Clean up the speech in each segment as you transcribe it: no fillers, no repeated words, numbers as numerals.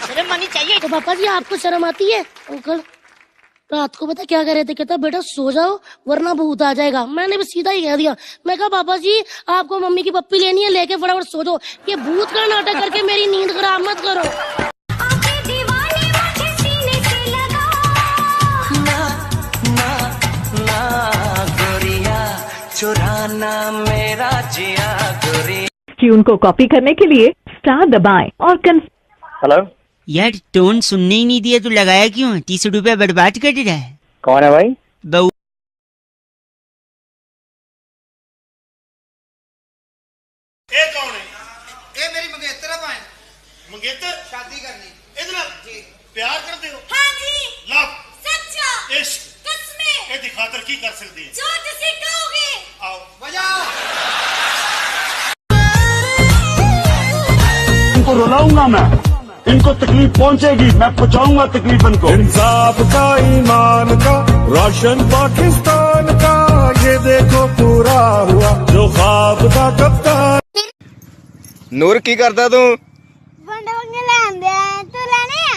शर्म आनी चाहिए। तो पापा जी आपको शर्म आती है? अंकल रात को पता क्या कह रहे थे, कहता बेटा सो जाओ वरना भूत आ जाएगा। मैंने भी सीधा ही कह दिया, मैं कहा पापा जी आपको मम्मी की पप्पी लेनी है, लेके फटाफट सो जाओ, ये भूत का नाटक करके मेरी नींद खराब मत करो। चुराना मेरा जिया गोरी। ट्यून को कॉपी करने के लिए स्टार दबाएं और हेलो यार टोन सुनने ही नहीं दिया तो लगाया क्यों? 30 रुपया बर्बाद कर रहा है। कौन है भाई? बहू। ये कौन है? ये मेरी मंगेतर है भाई। मंगेतर शादी करनी इधर जी। प्यार करते हो? हाँ जी। लव सच्चा इश्क कसमें ये दिखाकर की कर सकती है जो तुसी कहोगे। आओ बजा। इनको रुलाऊंगा मैं, इनको तकलीफ पहुंचेगी, मैं पहुंचाऊंगा तकलीफ इनको। इंसाफ का, ईमान का, रोशन पाकिस्तान का, ये देखो पूरा हुआ जो ख्वाब था कप्तान। ਨੂਰ ਕੀ ਕਰਦਾ ਤੂੰ? ਵੰਡੇ ਵੰਗੇ ਲੈਂਦੇ ਆ, ਤੂੰ ਲੈਣੇ ਆ?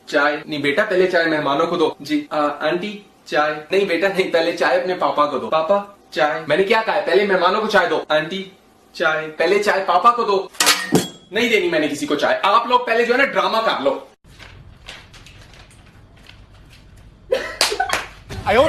चाय नहीं बेटा, पहले चाय मेहमानों को दो जी। आंटी चाय नहीं बेटा, नहीं पहले चाय अपने पापा को दो। पापा चाय। मैंने क्या कहा है? पहले मेहमानों को चाय दो। आंटी चाय। पहले चाय पापा को दो। नहीं देनी मैंने किसी को चाय। आप लोग पहले जो है ना ड्रामा कर लो। आयो